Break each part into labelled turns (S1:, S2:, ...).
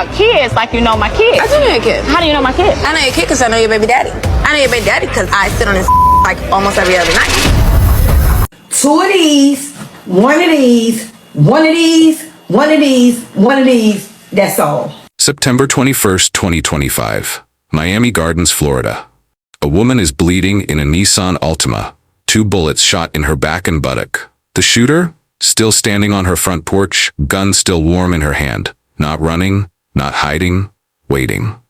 S1: about kids like you know my kids.
S2: I do know your kid.
S1: How do you know my kid?
S2: I know your kid because I know your baby daddy. I know your baby daddy because I sit on his like almost every other night.
S3: 2 of these, 1 of these, 1 of these, 1 of these, 1 of these. That's all.
S4: September 21st, 2025. Miami Gardens, Florida. A woman is bleeding in a Nissan Altima. 2 bullets shot in her back and buttock. The shooter, still standing on her front porch, gun still warm in her hand. Not running, not hiding, waiting.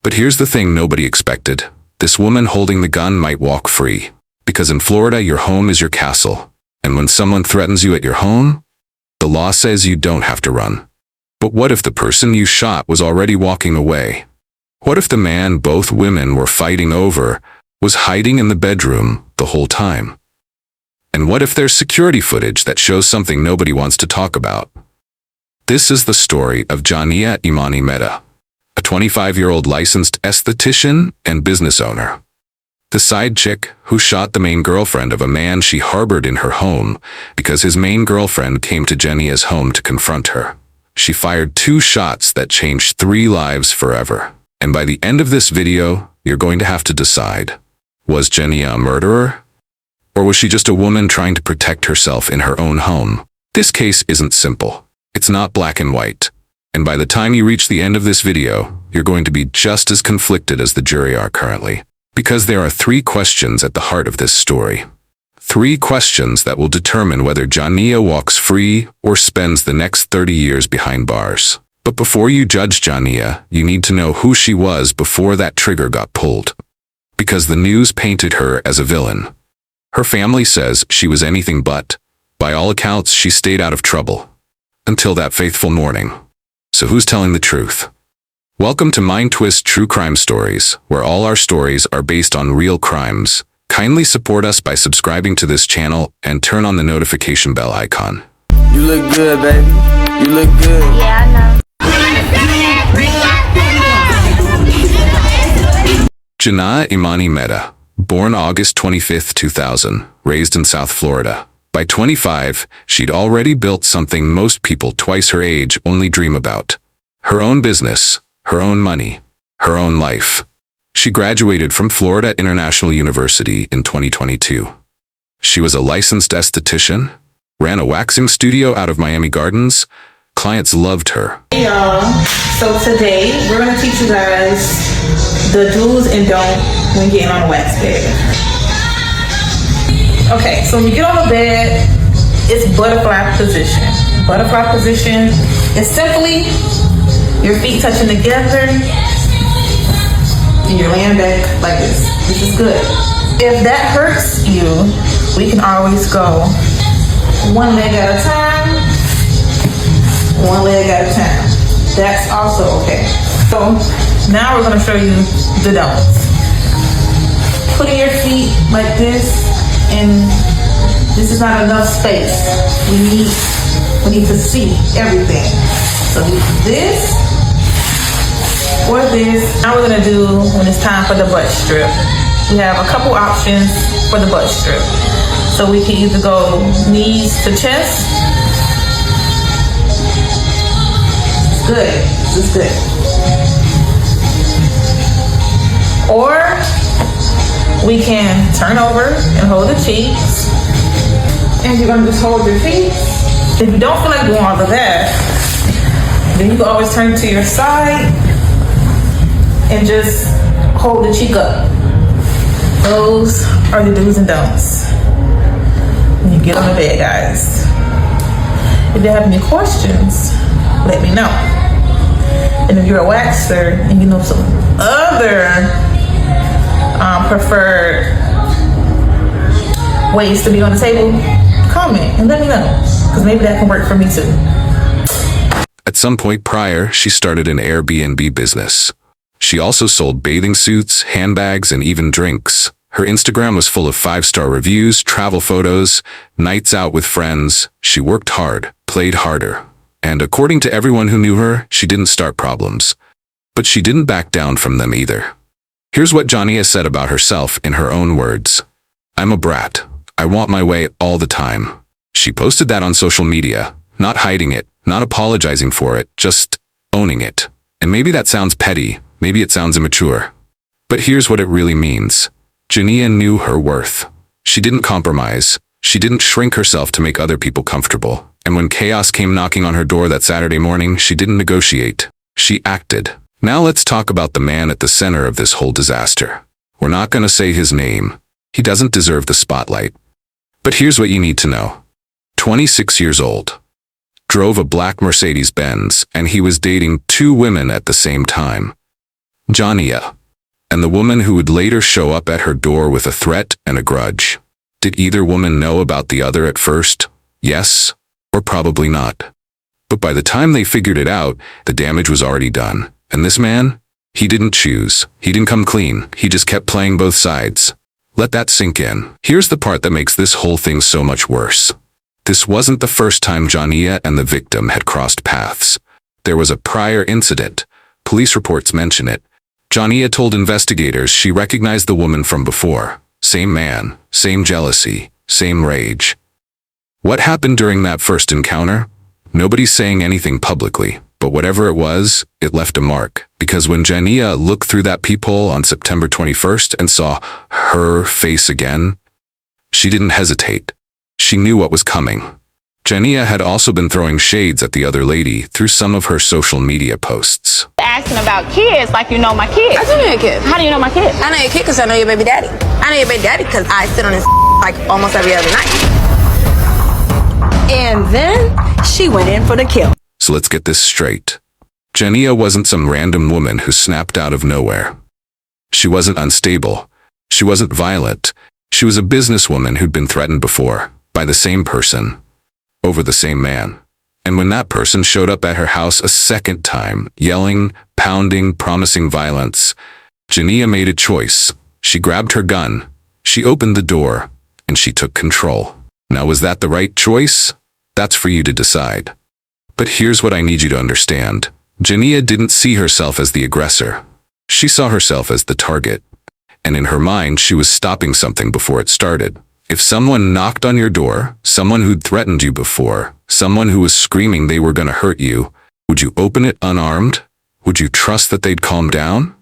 S4: But here's the thing nobody expected. This woman holding the gun might walk free. Because in Florida, your home is your castle. And when someone threatens you at your home, the law says you don't have to run. But what if the person you shot was already walking away? What if the man both women were fighting over was hiding in the bedroom the whole time? And what if there's security footage that shows something nobody wants to talk about? This is the story of Jania Imani Mehta, a 25-year-old licensed esthetician and business owner. The side chick who shot the main girlfriend of a man she harbored in her home because his main girlfriend came to Jania's home to confront her. She fired 2 shots that changed 3 lives forever. And by the end of this video, you're going to have to decide, was Jania a murderer? Or was she just a woman trying to protect herself in her own home? This case isn't simple. It's not black and white. And by the time you reach the end of this video, you're going to be just as conflicted as the jury are currently. Because there are 3 questions at the heart of this story. 3 questions that will determine whether Jania walks free or spends the next 30 years behind bars. But before you judge Jania, you need to know who she was before that trigger got pulled. Because the news painted her as a villain. Her family says she was anything but. By all accounts, she stayed out of trouble. Until that fateful morning. So who's telling the truth? Welcome to Mind Twist True Crime Stories, where all our stories are based on real crimes. Kindly support us by subscribing to this channel and turn on the notification bell icon.
S5: You look good, baby. You look good.
S1: Yeah, I know.
S4: Jania Imani Mehta, born August 25, 2000, raised in South Florida. By 25, she'd already built something most people twice her age only dream about. Her own business, her own money, her own life. She graduated from Florida International University in 2022. She was a licensed esthetician, ran a waxing studio out of Miami Gardens. Clients loved her.
S6: Hey y'all, so today we're going to teach you guys the do's and don'ts when getting on a wax bed. Okay, so when you get on the bed, it's butterfly position. Butterfly position is simply your feet touching together and you're laying back like this. This is good. If that hurts you, we can always go 1 leg at a time, 1 leg at a time. That's also okay. So now we're going to show you the don'ts. Putting your feet like this, and this is not enough space. We need to see everything. So this or this. Now we're going to do when it's time for the butt strip. We have a couple options for the butt strip. So we can either go knees to chest. Good. This is good. Or we can turn over and hold the cheeks. And you're gonna just hold your feet. If you don't feel like doing all of that, then you can always turn to your side and just hold the cheek up. Those are the do's and don'ts when you get on the bed, guys. If you have any questions, let me know. And if you're a waxer and you know some other preferred ways to be on the table, comment and let me know, because maybe that can work for me too.
S4: At some point prior, she started an Airbnb business. She also sold bathing suits, handbags, and even drinks. Her Instagram was full of 5-star reviews, travel photos, nights out with friends. She worked hard, played harder. And according to everyone who knew her, she didn't start problems. But she didn't back down from them either. Here's what Jania said about herself in her own words. "I'm a brat. I want my way all the time." She posted that on social media, not hiding it, not apologizing for it, just owning it. And maybe that sounds petty, maybe it sounds immature. But here's what it really means. Jania knew her worth. She didn't compromise. She didn't shrink herself to make other people comfortable. And when chaos came knocking on her door that Saturday morning, she didn't negotiate. She acted. Now let's talk about the man at the center of this whole disaster. We're not going to say his name. He doesn't deserve the spotlight. But here's what you need to know. 26 years old. Drove a black Mercedes-Benz, and he was dating 2 women at the same time. Jania. And the woman who would later show up at her door with a threat and a grudge. Did either woman know about the other at first? Yes, or probably not. But by the time they figured it out, the damage was already done. And this man? He didn't choose. He didn't come clean. He just kept playing both sides. Let that sink in. Here's the part that makes this whole thing so much worse. This wasn't the first time Jania and the victim had crossed paths. There was a prior incident. Police reports mention it. Jania told investigators she recognized the woman from before. Same man, same jealousy, same rage. What happened during that first encounter? Nobody's saying anything publicly, but whatever it was, it left a mark. Because when Jania looked through that peephole on September 21st and saw her face again, she didn't hesitate. She knew what was coming. Jania had also been throwing shades at the other lady through some of her social media posts.
S1: Asking about kids like you know my kids.
S2: I do know your kid.
S1: How do you know my kids?
S2: I know your kid because I know your baby daddy. I know your baby daddy because I sit on his like almost every other night.
S3: And then she went in for the kill.
S4: So let's get this straight. Jania wasn't some random woman who snapped out of nowhere. She wasn't unstable. She wasn't violent. She was a businesswoman who'd been threatened before, by the same person, over the same man. And when that person showed up at her house a second time, yelling, pounding, promising violence, Jania made a choice. She grabbed her gun, she opened the door, and she took control. Now, was that the right choice? That's for you to decide. But here's what I need you to understand. Jania didn't see herself as the aggressor. She saw herself as the target. And in her mind, she was stopping something before it started. If someone knocked on your door, someone who'd threatened you before, someone who was screaming they were going to hurt you, would you open it unarmed? Would you trust that they'd calm down?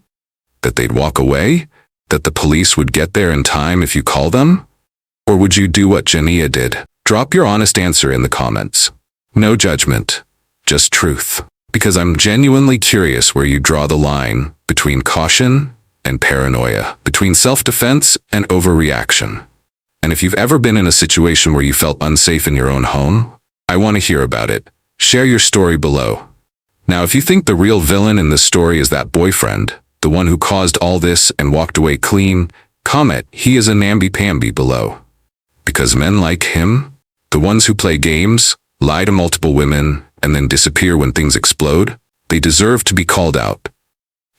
S4: That they'd walk away? That the police would get there in time if you call them? Or would you do what Jania did? Drop your honest answer in the comments. No judgment, just truth. Because I'm genuinely curious where you draw the line between caution and paranoia, between self-defense and overreaction. And if you've ever been in a situation where you felt unsafe in your own home, I want to hear about it. Share your story below. Now, if you think the real villain in this story is that boyfriend, the one who caused all this and walked away clean, comment he is a namby-pamby below. Because men like him, the ones who play games, lie to multiple women, and then disappear when things explode, they deserve to be called out.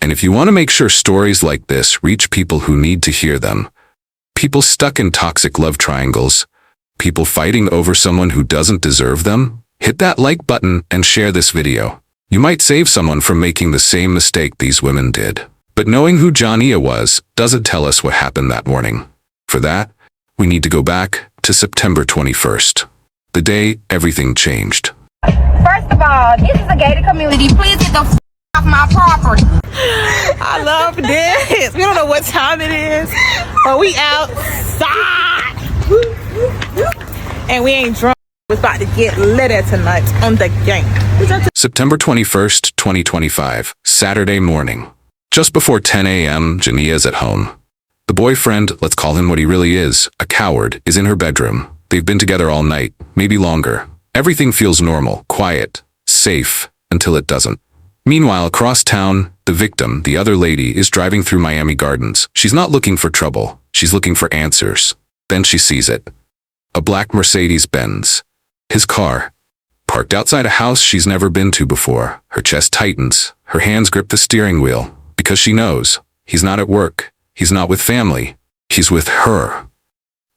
S4: And if you want to make sure stories like this reach people who need to hear them, people stuck in toxic love triangles, people fighting over someone who doesn't deserve them, hit that like button and share this video. You might save someone from making the same mistake these women did. But knowing who Jania was doesn't tell us what happened that morning. For that, we need to go back to September 21st, the day everything changed.
S7: First of all, this is a gated community. Please get the off my property.
S6: I love this. We don't know what time it is, but we outside. And we ain't drunk. We're about to get lit tonight on the game.
S4: September 21st, 2025, Saturday morning. Just before 10 a.m., Jania's at home. The boyfriend, let's call him what he really is, a coward, is in her bedroom. They've been together all night, maybe longer. Everything feels normal, quiet, safe, until it doesn't. Meanwhile, across town, the victim, the other lady, is driving through Miami Gardens. She's not looking for trouble. She's looking for answers. Then she sees it. A black Mercedes-Benz. His car. Parked outside a house she's never been to before. Her chest tightens. Her hands grip the steering wheel. Because she knows. He's not at work. He's not with family. He's with her.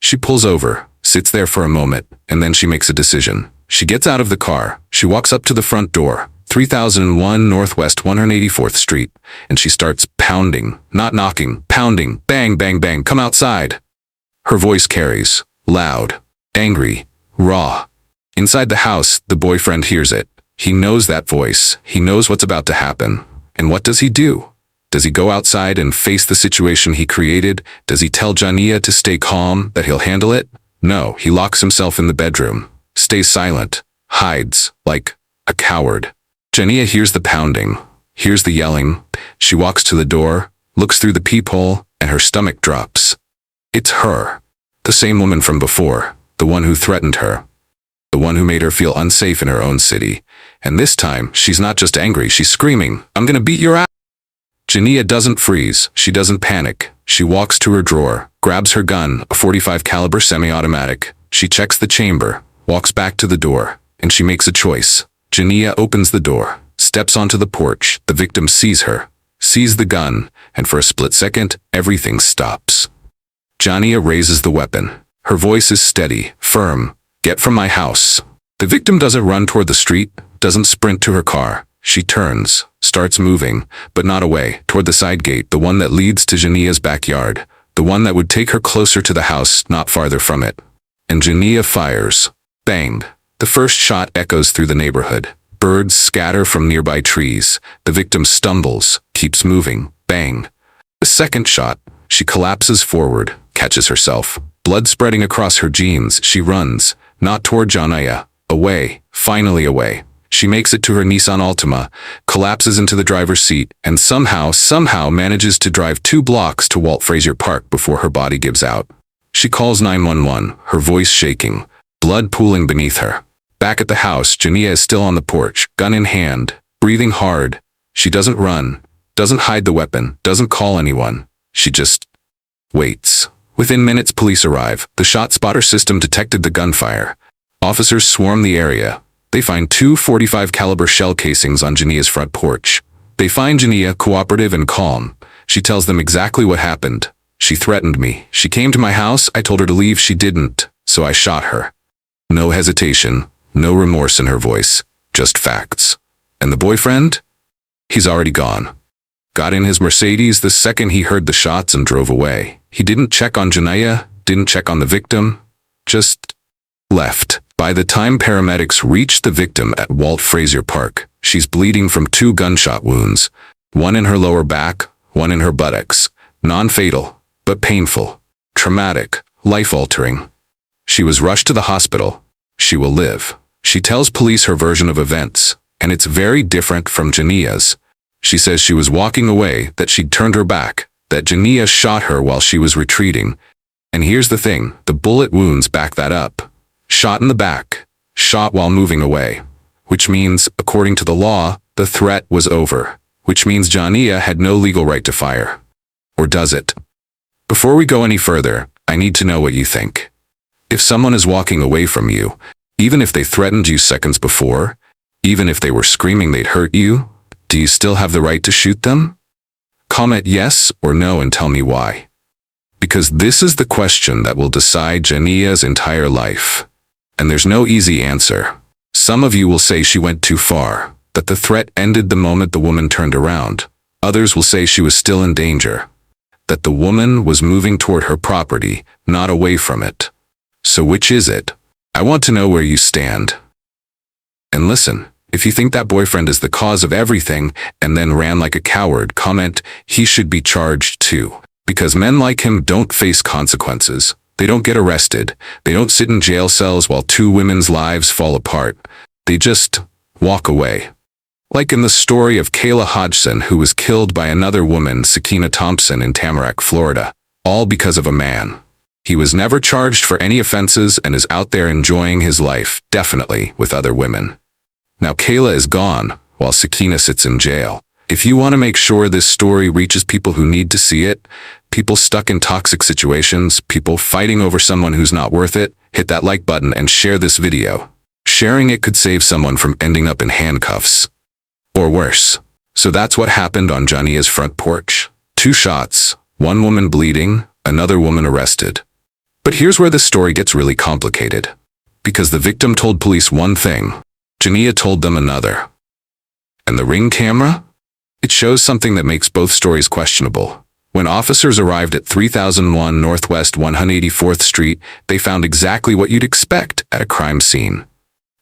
S4: She pulls over, sits there for a moment, and then she makes a decision. She gets out of the car. She walks up to the front door. 3001 Northwest 184th Street, and she starts pounding, not knocking, pounding, bang, bang, bang, come outside. Her voice carries, loud, angry, raw. Inside the house, the boyfriend hears it. He knows that voice. He knows what's about to happen. And what does he do? Does he go outside and face the situation he created? Does he tell Jania to stay calm, that he'll handle it? No, he locks himself in the bedroom, stays silent, hides, like a coward. Jania hears the pounding, hears the yelling. She walks to the door, looks through the peephole, and her stomach drops. It's her. The same woman from before, the one who threatened her, the one who made her feel unsafe in her own city. And this time, she's not just angry, she's screaming, "I'm gonna beat your ass!" Jania doesn't freeze, she doesn't panic. She walks to her drawer, grabs her gun, a .45 caliber semi-automatic. She checks the chamber, walks back to the door, and she makes a choice. Jania opens the door, steps onto the porch. The victim sees her, sees the gun, and for a split second, everything stops. Jania raises the weapon. Her voice is steady, firm. "Get from my house." The victim doesn't run toward the street, doesn't sprint to her car. She turns, starts moving, but not away, toward the side gate, the one that leads to Jania's backyard, the one that would take her closer to the house, not farther from it. And Jania fires. Bang! The first shot echoes through the neighborhood. Birds scatter from nearby trees. The victim stumbles, keeps moving. Bang! The second shot. She collapses forward, catches herself. Blood spreading across her jeans, she runs, not toward Jania, away, finally away. She makes it to her Nissan Altima, collapses into the driver's seat, and somehow manages to drive 2 blocks to Walt Frazier Park before her body gives out. She calls 911, her voice shaking, blood pooling beneath her. Back at the house, Jania is still on the porch, gun in hand, breathing hard. She doesn't run, doesn't hide the weapon, doesn't call anyone. She just waits. Within minutes, police arrive. The shot spotter system detected the gunfire. Officers swarm the area. They find 2 .45 caliber shell casings on Jania's front porch. They find Jania cooperative and calm. She tells them exactly what happened. "She threatened me. She came to my house. I told her to leave. She didn't. So I shot her." No hesitation, no remorse in her voice, just facts. And the boyfriend? He's already gone. Got in his Mercedes the second he heard the shots and drove away. He didn't check on Jania, didn't check on the victim, just left. By the time paramedics reached the victim at Walt Frazier Park, she's bleeding from 2 gunshot wounds, one in her lower back, one in her buttocks. Non-fatal, but painful, traumatic, life-altering. She was rushed to the hospital. She will live. She tells police her version of events, and it's very different from Jania's. She says she was walking away, that she'd turned her back, that Jania shot her while she was retreating. And here's the thing, the bullet wounds back that up. Shot in the back, shot while moving away. Which means, according to the law, the threat was over. Which means Jania had no legal right to fire. Or does it? Before we go any further, I need to know what you think. If someone is walking away from you, even if they threatened you seconds before, even if they were screaming they'd hurt you, do you still have the right to shoot them? Comment yes or no and tell me why. Because this is the question that will decide Jania's entire life. And there's no easy answer. Some of you will say she went too far, that the threat ended the moment the woman turned around. Others will say she was still in danger, that the woman was moving toward her property, not away from it. So which is it? I want to know where you stand. And listen, if you think that boyfriend is the cause of everything and then ran like a coward, comment, he should be charged too. Because men like him don't face consequences. They don't get arrested. They don't sit in jail cells while 2 women's lives fall apart. They just walk away. Like in the story of Kayla Hodgson, who was killed by another woman, Sakina Thompson, in Tamarack, Florida, all because of a man. He was never charged for any offenses and is out there enjoying his life, definitely with other women. Now Kayla is gone, while Sakina sits in jail. If you want to make sure this story reaches people who need to see it, people stuck in toxic situations, people fighting over someone who's not worth it, hit that like button and share this video. Sharing it could save someone from ending up in handcuffs. Or worse. So that's what happened on Jania's front porch. 2 shots, 1 woman bleeding, another woman arrested. But here's where the story gets really complicated. Because the victim told police one thing, Jania told them another. And the Ring camera? It shows something that makes both stories questionable. When officers arrived at 3001 Northwest 184th Street, they found exactly what you'd expect at a crime scene.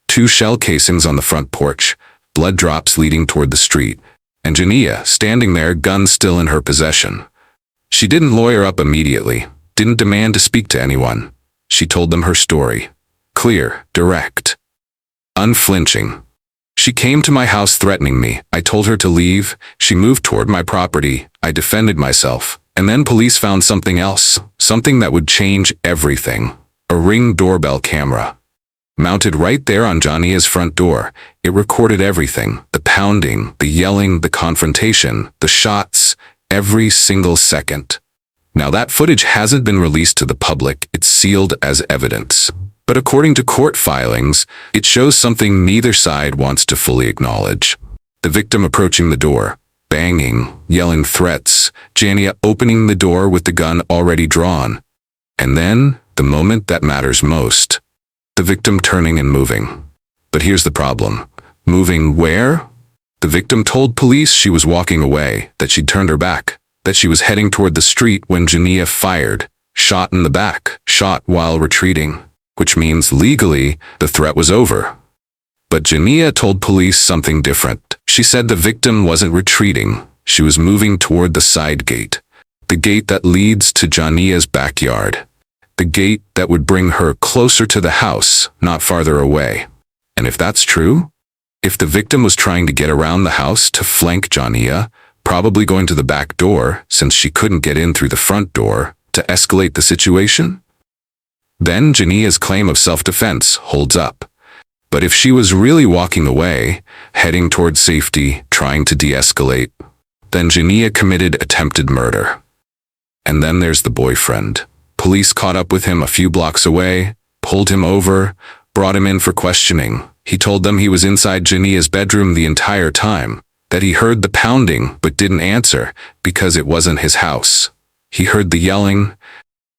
S4: 2 shell casings on the front porch, blood drops leading toward the street, and Jania standing there, gun still in her possession. She didn't lawyer up immediately, didn't demand to speak to anyone. She told them her story. Clear, direct, unflinching. She came to my house threatening me. I told her to leave. She moved toward my property. I defended myself. And then police found something else, something that would change everything. A Ring doorbell camera. Mounted right there on Jania's front door. It recorded everything. The pounding, the yelling, the confrontation, the shots, every single second. Now that footage hasn't been released to the public. It's sealed as evidence. But according to court filings, it shows something neither side wants to fully acknowledge. The victim approaching the door, banging, yelling threats, Jania opening the door with the gun already drawn. And then, the moment that matters most, the victim turning and moving. But here's the problem. Moving where? The victim told police she was walking away, that she'd turned her back, that she was heading toward the street when Jania fired, shot in the back, shot while retreating. Which means legally, the threat was over. But Jania told police something different. She said the victim wasn't retreating. She was moving toward the side gate. The gate that leads to Jania's backyard. The gate that would bring her closer to the house, not farther away. And if that's true, if the victim was trying to get around the house to flank Jania, probably going to the back door since she couldn't get in through the front door, to escalate the situation, then Jania's claim of self-defense holds up. But if she was really walking away, heading toward safety, trying to de-escalate, then Jania committed attempted murder. And then there's the boyfriend. Police caught up with him a few blocks away, pulled him over, brought him in for questioning. He told them he was inside Jania's bedroom the entire time, that he heard the pounding but didn't answer because it wasn't his house. He heard the yelling,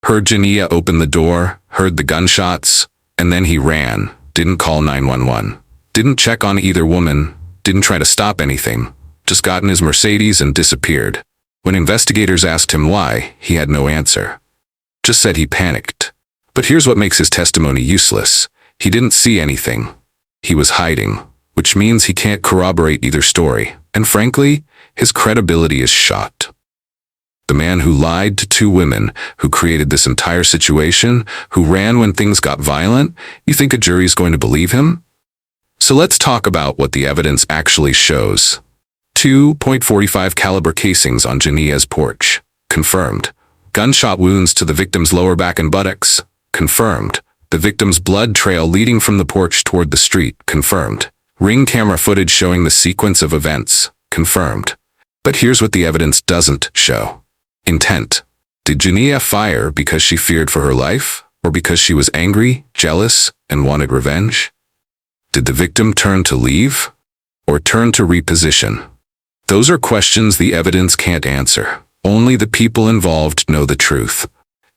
S4: heard Jania open the door, heard the gunshots, and then he ran, didn't call 911, didn't check on either woman, didn't try to stop anything, just got in his Mercedes and disappeared. When investigators asked him why, he had no answer. Just said he panicked. But here's what makes his testimony useless. He didn't see anything. He was hiding, which means he can't corroborate either story, and frankly, his credibility is shot. The man who lied to two women, who created this entire situation, who ran when things got violent, you think a jury's going to believe him? So let's talk about what the evidence actually shows. 2.45 caliber casings on Jania's porch. Confirmed. Gunshot wounds to the victim's lower back and buttocks. Confirmed. The victim's blood trail leading from the porch toward the street. Confirmed. Ring camera footage showing the sequence of events. Confirmed. But here's what the evidence doesn't show. Intent. Did Jania fire because she feared for her life, or because she was angry, jealous, and wanted revenge? Did the victim turn to leave, or turn to reposition? Those are questions the evidence can't answer. Only the people involved know the truth,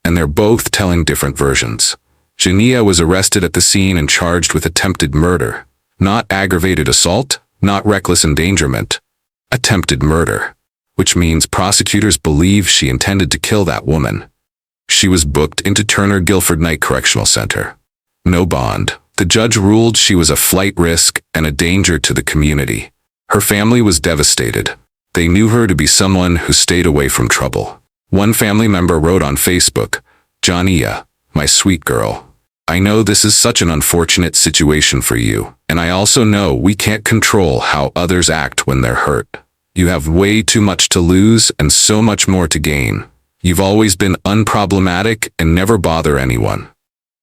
S4: and they're both telling different versions. Jania was arrested at the scene and charged with attempted murder, not aggravated assault, not reckless endangerment. Attempted murder. Which means prosecutors believe she intended to kill that woman. She was booked into Turner Guilford Night Correctional Center. No bond. The judge ruled she was a flight risk and a danger to the community. Her family was devastated. They knew her to be someone who stayed away from trouble. One family member wrote on Facebook, "Jania, my sweet girl, I know this is such an unfortunate situation for you, and I also know we can't control how others act when they're hurt. You have way too much to lose and so much more to gain. You've always been unproblematic and never bother anyone.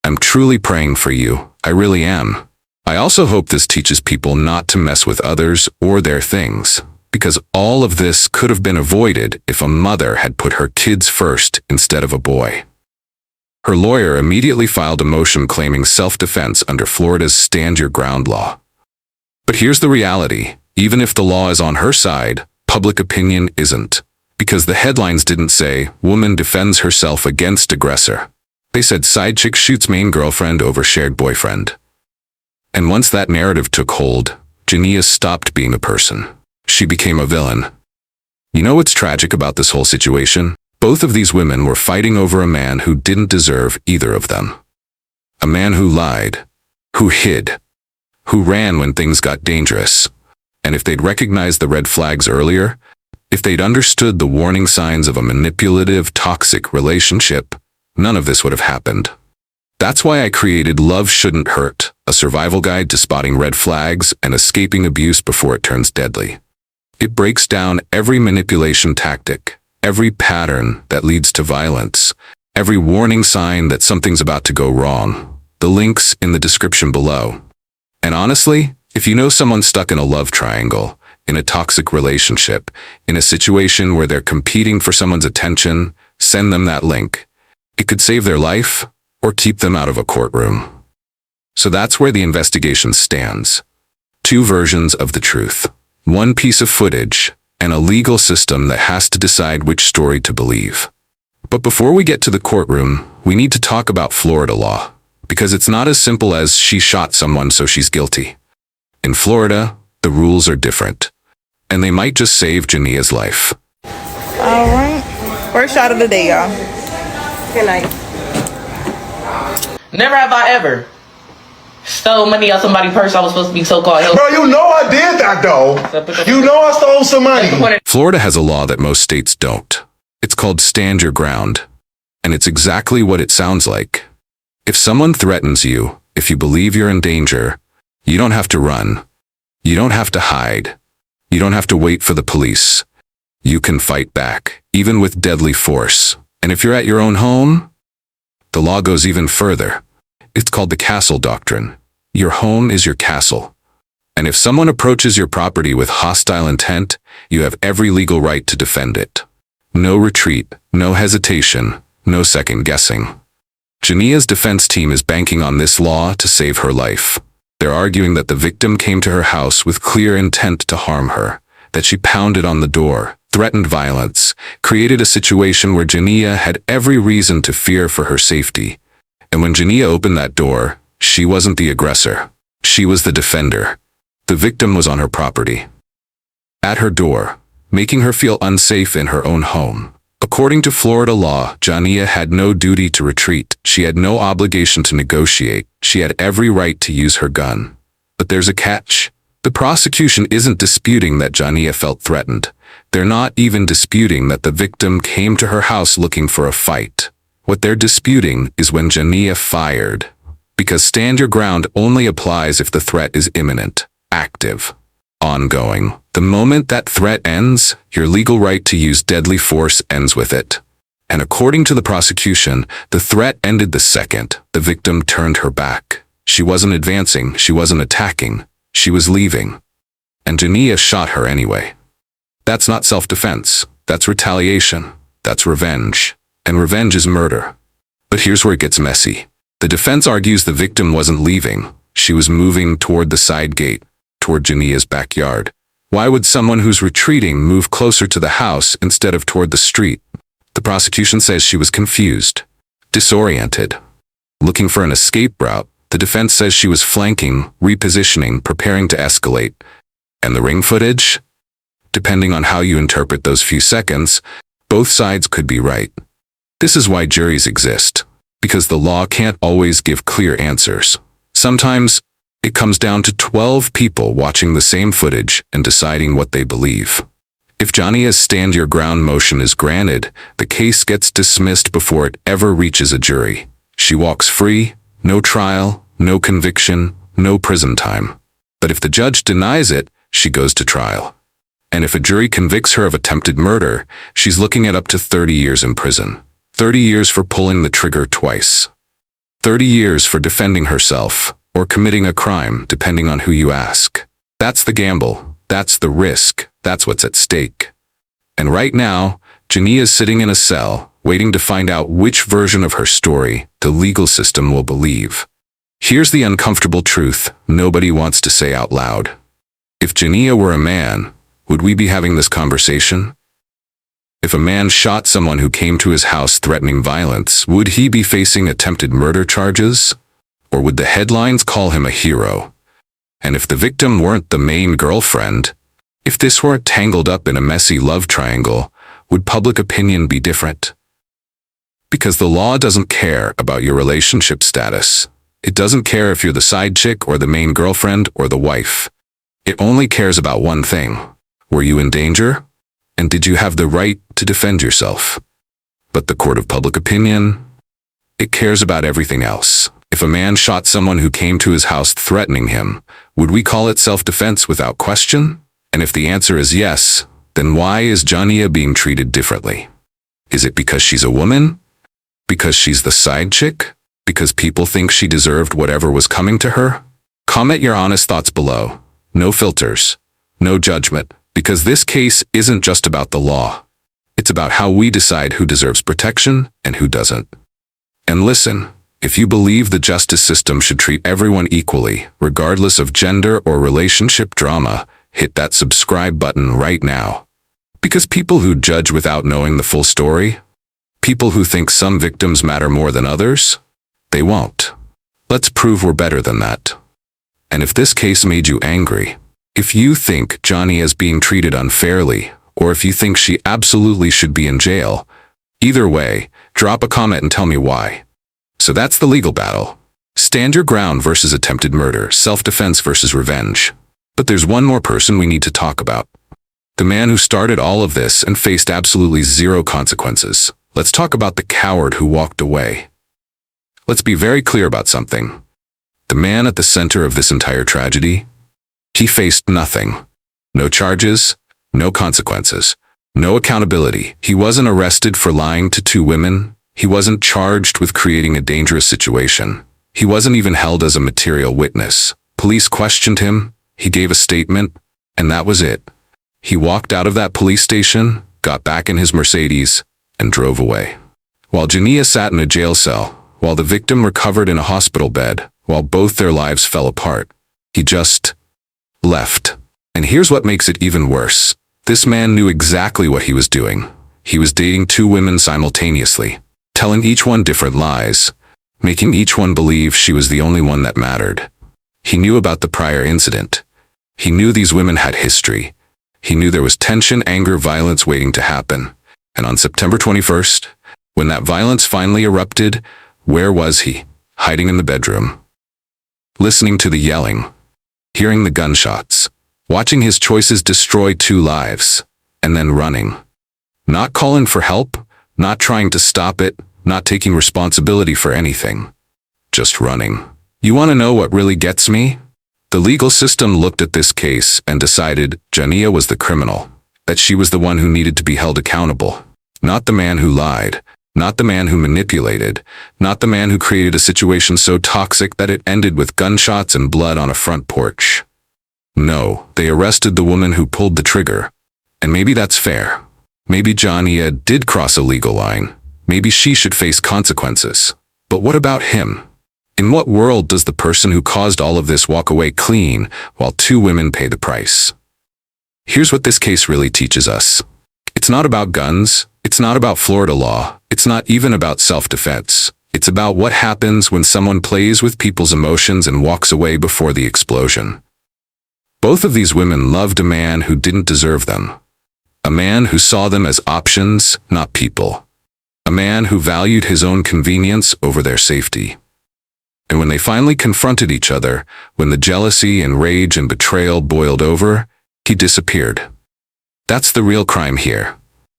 S4: I'm truly praying for you. I really am. I also hope this teaches people not to mess with others or their things, because all of this could have been avoided if a mother had put her kids first instead of a boy." Her lawyer immediately filed a motion claiming self-defense under Florida's Stand Your Ground law. But here's the reality. Even if the law is on her side, public opinion isn't. Because the headlines didn't say, "Woman defends herself against aggressor." They said, "Side chick shoots main girlfriend over shared boyfriend." And once that narrative took hold, Jania stopped being a person. She became a villain. You know what's tragic about this whole situation? Both of these women were fighting over a man who didn't deserve either of them. A man who lied, who hid, who ran when things got dangerous. And if they'd recognized the red flags earlier, if they'd understood the warning signs of a manipulative, toxic relationship, none of this would have happened. That's why I created Love Shouldn't Hurt, a survival guide to spotting red flags and escaping abuse before it turns deadly. It breaks down every manipulation tactic, every pattern that leads to violence, every warning sign that something's about to go wrong. The link's in the description below. And honestly, if you know someone stuck in a love triangle, in a toxic relationship, in a situation where they're competing for someone's attention, send them that link. It could save their life or keep them out of a courtroom. So that's where the investigation stands. Two versions of the truth. One piece of footage, and a legal system that has to decide which story to believe. But before we get to the courtroom, we need to talk about Florida law, because it's not as simple as she shot someone so she's guilty. In Florida, the rules are different, and they might just save Jania's life.
S6: All right. First shot of the day, y'all.
S2: Good night.
S8: Never have I ever stole money out somebody's purse. I was supposed to be so-called help.
S9: Bro, you know I did that though. You know I stole some money.
S4: Florida has a law that most states don't. It's called Stand Your Ground, and it's exactly what it sounds like. If someone threatens you, if you believe you're in danger, you don't have to run. You don't have to hide. You don't have to wait for the police. You can fight back, even with deadly force. And if you're at your own home, the law goes even further. It's called the castle doctrine. Your home is your castle. And if someone approaches your property with hostile intent, you have every legal right to defend it. No retreat, no hesitation, no second guessing. Jania's defense team is banking on this law to save her life. They're arguing that the victim came to her house with clear intent to harm her, that she pounded on the door, threatened violence, created a situation where Jania had every reason to fear for her safety. And when Jania opened that door, she wasn't the aggressor. She was the defender. The victim was on her property, at her door, making her feel unsafe in her own home. According to Florida law, Jania had no duty to retreat. She had no obligation to negotiate. She had every right to use her gun. But there's a catch. The prosecution isn't disputing that Jania felt threatened. They're not even disputing that the victim came to her house looking for a fight. What they're disputing is when Jania fired. Because stand your ground only applies if the threat is imminent, active, ongoing. The moment that threat ends, your legal right to use deadly force ends with it. And according to the prosecution, the threat ended the second the victim turned her back. She wasn't advancing, she wasn't attacking, she was leaving. And Jania shot her anyway. That's not self-defense, that's retaliation, that's revenge. And revenge is murder. But here's where it gets messy. The defense argues the victim wasn't leaving, she was moving toward the side gate, toward Jania's backyard. Why would someone who's retreating move closer to the house instead of toward the street? The prosecution says she was confused, disoriented, looking for an escape route. The defense says she was flanking, repositioning, preparing to escalate. And the ring footage? Depending on how you interpret those few seconds, both sides could be right. This is why juries exist, because the law can't always give clear answers. Sometimes, it comes down to 12 people watching the same footage and deciding what they believe. If Jania's stand your ground motion is granted, the case gets dismissed before it ever reaches a jury. She walks free, no trial, no conviction, no prison time. But if the judge denies it, she goes to trial. And if a jury convicts her of attempted murder, she's looking at up to 30 years in prison. 30 years for pulling the trigger twice. 30 years for defending herself, or committing a crime, depending on who you ask. That's the gamble, that's the risk, that's what's at stake. And right now, Jania's sitting in a cell, waiting to find out which version of her story the legal system will believe. Here's the uncomfortable truth nobody wants to say out loud. If Jania were a man, would we be having this conversation? If a man shot someone who came to his house threatening violence, would he be facing attempted murder charges? Or would the headlines call him a hero? And if the victim weren't the main girlfriend, if this were tangled up in a messy love triangle, would public opinion be different? Because the law doesn't care about your relationship status. It doesn't care if you're the side chick or the main girlfriend or the wife. It only cares about one thing. Were you in danger? And did you have the right to defend yourself? But the court of public opinion? It cares about everything else. If a man shot someone who came to his house threatening him, would we call it self-defense without question? And if the answer is yes, then why is Jania being treated differently? Is it because she's a woman? Because she's the side chick? Because people think she deserved whatever was coming to her? Comment your honest thoughts below. No filters. No judgment. Because this case isn't just about the law. It's about how we decide who deserves protection and who doesn't. And listen, if you believe the justice system should treat everyone equally, regardless of gender or relationship drama, hit that subscribe button right now. Because people who judge without knowing the full story, people who think some victims matter more than others, they won't. Let's prove we're better than that. And if this case made you angry, if you think Johnny is being treated unfairly, or if you think she absolutely should be in jail, either way, drop a comment and tell me why. So that's the legal battle. Stand your ground versus attempted murder, self-defense versus revenge. But there's one more person we need to talk about. The man who started all of this and faced absolutely zero consequences. Let's talk about the coward who walked away. Let's be very clear about something. The man at the center of this entire tragedy, he faced nothing. No charges, no consequences, no accountability. He wasn't arrested for lying to two women. He wasn't charged with creating a dangerous situation. He wasn't even held as a material witness. Police questioned him, he gave a statement, and that was it. He walked out of that police station, got back in his Mercedes, and drove away. While Jania sat in a jail cell, while the victim recovered in a hospital bed, while both their lives fell apart, he just left. And here's what makes it even worse. This man knew exactly what he was doing. He was dating two women simultaneously, telling each one different lies, making each one believe she was the only one that mattered. He knew about the prior incident. He knew these women had history. He knew there was tension, anger, violence waiting to happen. And on September 21st, when that violence finally erupted, where was he? Hiding in the bedroom. Listening to the yelling, hearing the gunshots, watching his choices destroy two lives, and then running. Not calling for help, not trying to stop it, not taking responsibility for anything. Just running. You want to know what really gets me? The legal system looked at this case and decided Jania was the criminal, that she was the one who needed to be held accountable. Not the man who lied, not the man who manipulated, not the man who created a situation so toxic that it ended with gunshots and blood on a front porch. No, they arrested the woman who pulled the trigger. And maybe that's fair. Maybe Jania did cross a legal line. Maybe she should face consequences. But what about him? In what world does the person who caused all of this walk away clean while two women pay the price? Here's what this case really teaches us. It's not about guns. It's not about Florida law. It's not even about self-defense. It's about what happens when someone plays with people's emotions and walks away before the explosion. Both of these women loved a man who didn't deserve them. A man who saw them as options, not people. A man who valued his own convenience over their safety. And when they finally confronted each other, when the jealousy and rage and betrayal boiled over, he disappeared. That's the real crime here.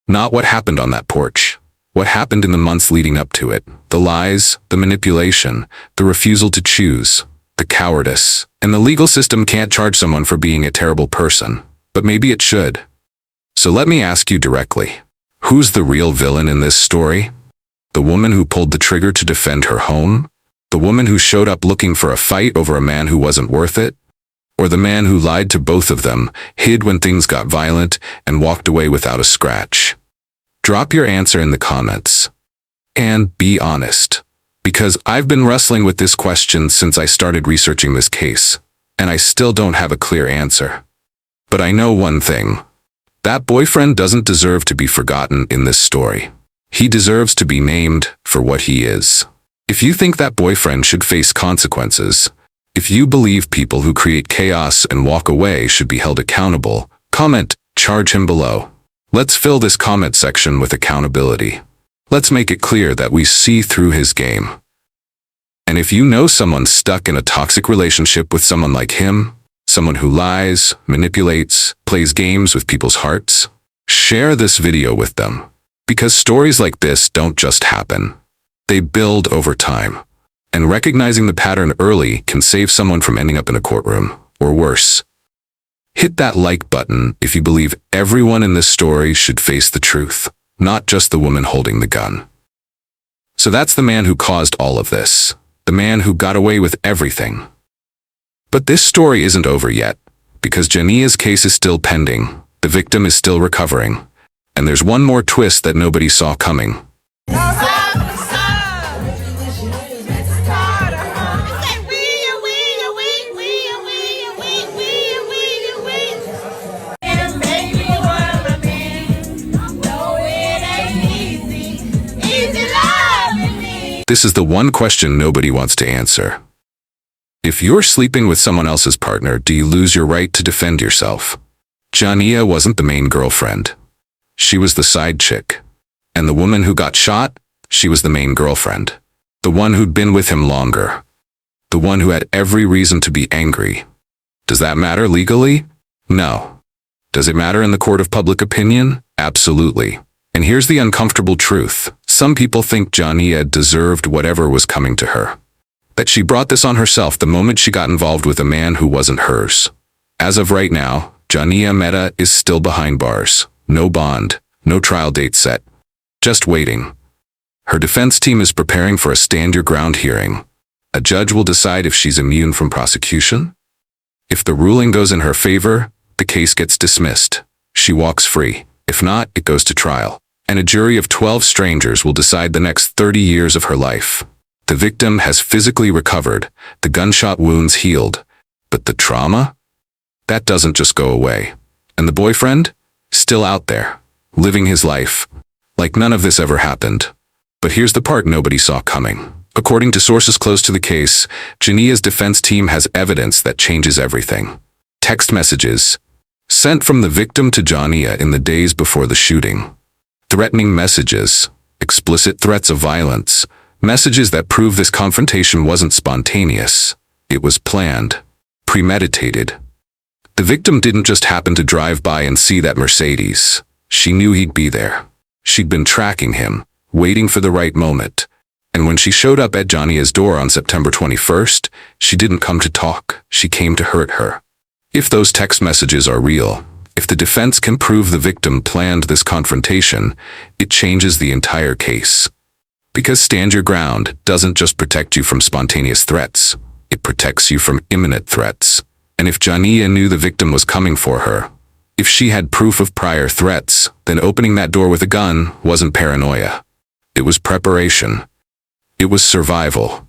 S4: Not what happened on that porch. What happened in the months leading up to it. The lies, the manipulation, the refusal to choose, the cowardice. And the legal system can't charge someone for being a terrible person. But maybe it should. So let me ask you directly. Who's the real villain in this story? The woman who pulled the trigger to defend her home? The woman who showed up looking for a fight over a man who wasn't worth it? Or the man who lied to both of them, hid when things got violent, and walked away without a scratch? Drop your answer in the comments. And be honest. Because I've been wrestling with this question since I started researching this case, and I still don't have a clear answer. But I know one thing. That boyfriend doesn't deserve to be forgotten in this story. He deserves to be named for what he is. If you think that boyfriend should face consequences, if you believe people who create chaos and walk away should be held accountable, comment, charge him below. Let's fill this comment section with accountability. Let's make it clear that we see through his game. And if you know someone stuck in a toxic relationship with someone like him, Someone who lies, manipulates, plays games with people's hearts? Share this video with them. Because stories like this don't just happen. They build over time. And recognizing the pattern early can save someone from ending up in a courtroom, or worse. Hit that like button if you believe everyone in this story should face the truth, not just the woman holding the gun. So that's the man who caused all of this. The man who got away with everything. But this story isn't over yet, because Jania's case is still pending, the victim is still recovering, and there's one more twist that nobody saw coming. This is the one question nobody wants to answer. If you're sleeping with someone else's partner, do you lose your right to defend yourself? Jania wasn't the main girlfriend. She was the side chick. And the woman who got shot, she was the main girlfriend. The one who'd been with him longer. The one who had every reason to be angry. Does that matter legally? No. Does it matter in the court of public opinion? Absolutely. And here's the uncomfortable truth. Some people think Jania deserved whatever was coming to her. That she brought this on herself the moment she got involved with a man who wasn't hers. As of right now, Jania Mehta is still behind bars. No bond, no trial date set. Just waiting. Her defense team is preparing for a stand your ground hearing. A judge will decide if she's immune from prosecution. If the ruling goes in her favor, the case gets dismissed. She walks free. If not, it goes to trial. And a jury of 12 strangers will decide the next 30 years of her life. The victim has physically recovered, the gunshot wounds healed. But the trauma? That doesn't just go away. And the boyfriend? Still out there, living his life. Like none of this ever happened. But here's the part nobody saw coming. According to sources close to the case, Jania's defense team has evidence that changes everything. Text messages sent from the victim to Jania in the days before the shooting. Threatening messages, explicit threats of violence, messages that prove this confrontation wasn't spontaneous. It was planned, premeditated. The victim didn't just happen to drive by and see that Mercedes. She knew he'd be there. She'd been tracking him, waiting for the right moment. And when she showed up at Jania's door on September 21st, she didn't come to talk. She came to hurt her. If those text messages are real, if the defense can prove the victim planned this confrontation, it changes the entire case. Because stand your ground doesn't just protect you from spontaneous threats, it protects you from imminent threats. And if Jania knew the victim was coming for her, if she had proof of prior threats, then opening that door with a gun wasn't paranoia. It was preparation. It was survival.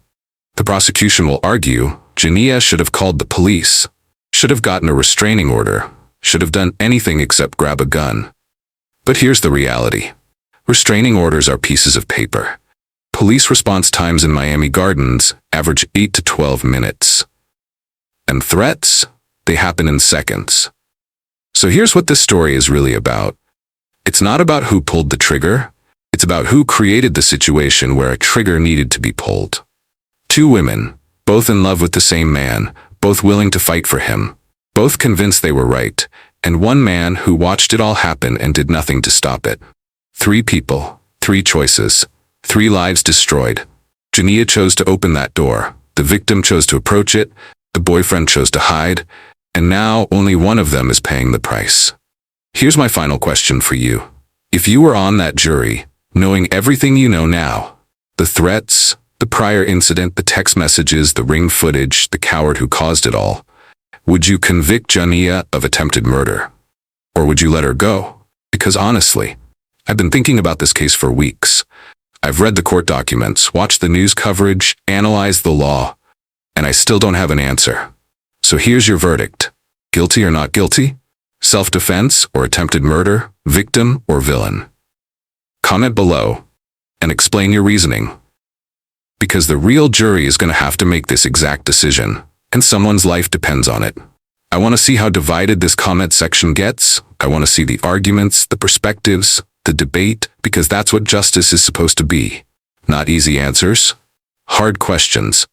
S4: The prosecution will argue Jania should have called the police, should have gotten a restraining order, should have done anything except grab a gun. But here's the reality. Restraining orders are pieces of paper. Police response times in Miami Gardens average 8 to 12 minutes. And threats, they happen in seconds. So here's what this story is really about. It's not about who pulled the trigger. It's about who created the situation where a trigger needed to be pulled. Two women, both in love with the same man, both willing to fight for him, both convinced they were right, and one man who watched it all happen and did nothing to stop it. 3 people, 3 choices, 3 lives destroyed. Jania chose to open that door. The victim chose to approach it. The boyfriend chose to hide. And now only one of them is paying the price. Here's my final question for you. If you were on that jury, knowing everything you know now, the threats, the prior incident, the text messages, the ring footage, the coward who caused it all, would you convict Jania of attempted murder? Or would you let her go? Because honestly, I've been thinking about this case for weeks. I've read the court documents, watched the news coverage, analyzed the law, and I still don't have an answer. So here's your verdict. Guilty or not guilty? Self-defense or attempted murder? Victim or villain? Comment below and explain your reasoning. Because the real jury is going to have to make this exact decision, and someone's life depends on it. I want to see how divided this comment section gets. I want to see the arguments, the perspectives, the debate, because that's what justice is supposed to be. Not easy answers, hard questions.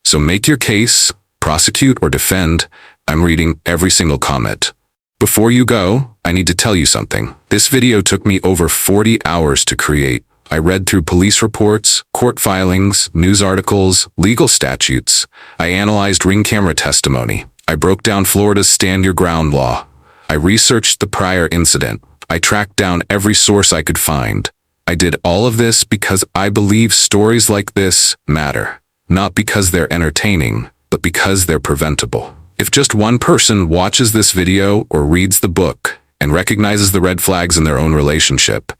S4: So make your case, prosecute or defend. I'm reading every single comment. Before you go, I need to tell you something. This video took me over 40 hours to create. I read through police reports, court filings, news articles, legal statutes. I analyzed ring camera testimony. I broke down Florida's stand your ground law. I researched the prior incident. I tracked down every source I could find. I did all of this because I believe stories like this matter. Not because they're entertaining, but because they're preventable. If just one person watches this video or reads the book and recognizes the red flags in their own relationship,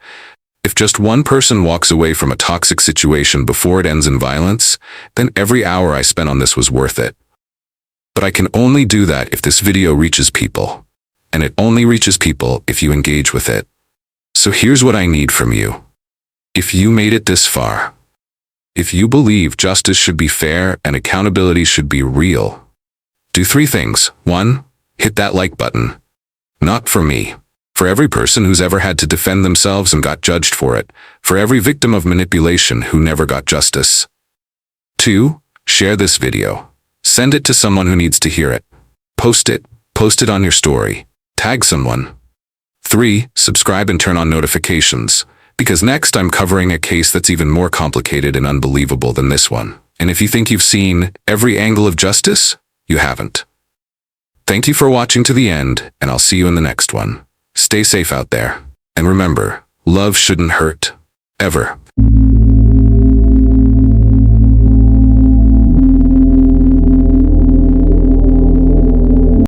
S4: if just one person walks away from a toxic situation before it ends in violence, then every hour I spent on this was worth it. But I can only do that if this video reaches people. And it only reaches people if you engage with it. So here's what I need from you. If you made it this far, if you believe justice should be fair and accountability should be real, do 3 things. 1, hit that like button. Not for me. For every person who's ever had to defend themselves and got judged for it. For every victim of manipulation who never got justice. 2, share this video. Send it to someone who needs to hear it. Post it on your story. Tag someone. 3, subscribe and turn on notifications. Because next I'm covering a case that's even more complicated and unbelievable than this one. And if you think you've seen every angle of justice, you haven't. Thank you for watching to the end, and I'll see you in the next one. Stay safe out there. And remember, love shouldn't hurt. Ever.